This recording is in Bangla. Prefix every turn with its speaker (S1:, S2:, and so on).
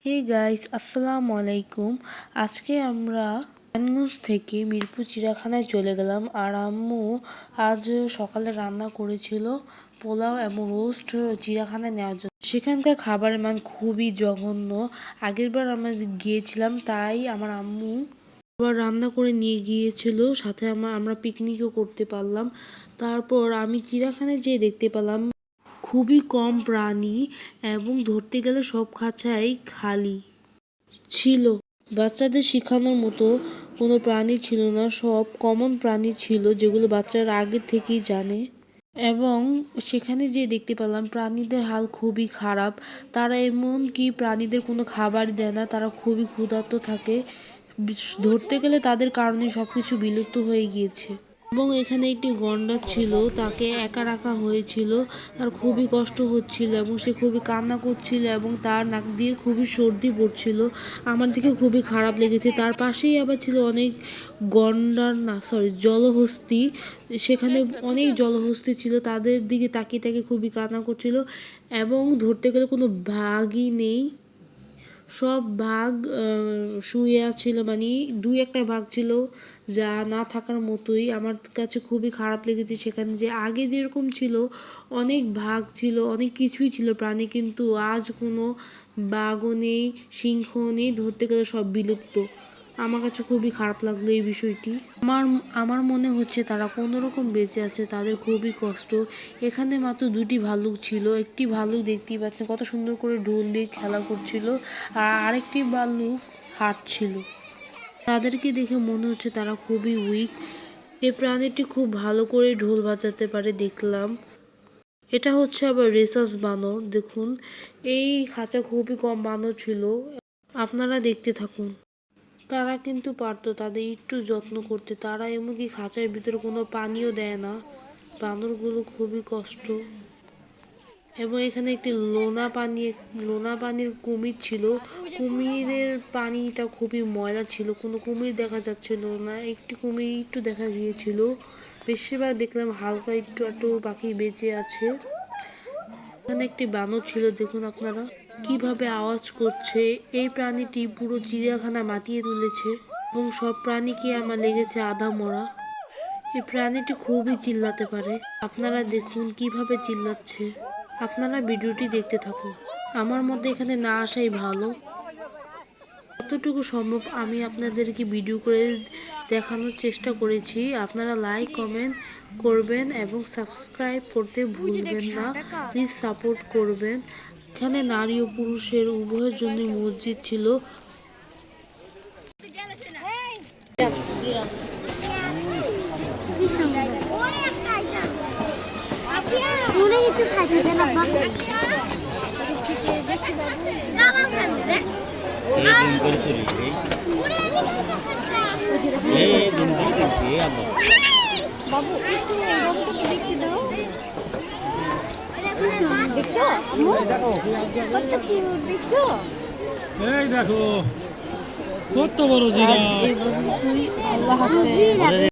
S1: হে গাইস, আসসালামু আলাইকুম। আজকে আমরা নারায়ণগঞ্জ থেকে মিরপুর চিড়িয়াখানায় চলে গেলাম। আর আম্মু আজ সকালে রান্না করেছিল পোলাও এবং রোস্ট চিড়িয়াখানায় নেওয়ার জন্য। সেখানকার খাবারের মান খুবই জঘন্য। আগেরবার আমরা গিয়েছিলাম, তাই আমার আম্মু আবার রান্না করে নিয়ে গিয়েছিল, সাথে আমরা পিকনিকও করতে পারলাম। তারপর আমি চিড়িয়াখানায় যেয়ে দেখতে পেলাম খুবই কম প্রাণী এবং ধরতে গেলে সব খাঁচাই খালি ছিল। বাচ্চাদের শেখানোর মতো কোনো প্রাণী ছিল না, সব কমন প্রাণী ছিল যেগুলো বাচ্চারা আগে থেকেই জানে। এবং সেখানে যে দেখতে পেলাম প্রাণীদের হাল খুবই খারাপ। তারা এমনকি প্রাণীদের কোনো খাবার দেয় না, তারা খুবই ক্ষুধার্ত থাকে। ধরতে গেলে তাদের কারণে সবকিছু বিলুপ্ত হয়ে গিয়েছে। এবং এখানে একটি গন্ডার ছিল, তাকে একা রাখা হয়েছিল। তার খুবই কষ্ট হচ্ছিল এবং সে খুবই কান্না করছিল এবং তার নাক দিয়ে খুবই সর্দি পড়ছিল। আমার দিকে খুবই খারাপ লেগেছে। তার পাশেই আবার ছিল অনেক জলহস্তি। সেখানে অনেক জলহস্তি ছিল, তাদের দিকে তাকিয়ে তাকিয়ে খুবই কান্না করছিল। এবং ধরতে গেলে কোনো বাঘই নেই, সব বাঘ শুয়ে আছিল, মানে দুই একটা বাঘ ছিল যা না থাকার মতোই। আমার কাছে খুবই খারাপ লেগেছে সেখানে যে আগে যেরকম ছিল অনেক বাঘ ছিল, অনেক কিছুই ছিল প্রাণী, কিন্তু আজ কোনো বাঘও নেই, সিংহ নেই, ধরতে গেলে সব বিলুপ্ত। আমার কাছে খুবই খারাপ লাগলো এই বিষয়টি। আমার মনে হচ্ছে তারা কোনো রকম বেঁচে আছে, তাদের খুবই কষ্ট। এখানে মাত্র দুটি ভালুক ছিল। একটি ভালুক দেখতেই পাচ্ছেন কত সুন্দর করে ঢোল দিয়ে খেলা করছিল, আর আরেকটি ভালুক হাঁটছিল। তাদেরকে দেখে মনে হচ্ছে তারা খুবই উইক। এই প্রাণীটি খুব ভালো করে ঢোল বাজাতে পারে দেখলাম। এটা হচ্ছে আবার রেসাস বানর। দেখুন, এই খাঁচা খুবই কম বানর ছিল, আপনারা দেখতে থাকুন। তারা কিন্তু পারতো তাদের একটু যত্ন করতে। তারা এমনকি খাঁচার ভিতরে কোনো পানিও দেয় না। বানরগুলো খুবই কষ্ট। এবং এখানে একটি লোনা পানির কুমির ছিল। কুমিরের পানিটা খুবই ময়লা ছিল, কোনো কুমির দেখা যাচ্ছিল না। একটি কুমির একটু দেখা গিয়েছিল, বেশিরভাগ দেখলাম হালকা একটু একটু পাখি বেঁচে আছে। এখানে একটি বানর ছিল, দেখুন আপনারা কিভাবে আওয়াজ করছে। এই প্রাণীটি পুরো চিড়িয়াখানা মাতিয়ে তুলেছে এবং সব প্রাণীকে আমার লেগেছে আধা মরা। এই প্রাণীটি খুবই চিল্লাতে পারে, আপনারা দেখুন কিভাবে চিল্লাচ্ছে। আপনারা ভিডিওটি দেখতে থাকুন। আমার মধ্যে এখানে না আসাই ভালো। যতটুকু সম্ভব আমি আপনাদেরকে ভিডিও করে দেখানোর চেষ্টা করেছি। আপনারা লাইক কমেন্ট করবেন এবং সাবস্ক্রাইব করতে ভুলবেন না। প্লিজ সাপোর্ট করবেন। এখানে নারী ও পুরুষের উভয়ের জন্য মসজিদ ছিল।
S2: বাবু একটু বাবুটাকে দেখতে দাও। দেখছো দেখছো,
S3: এই দেখো কত বড় জিরাফ।
S1: আজ এই পর্যন্তই। আল্লাহ হাফেজ।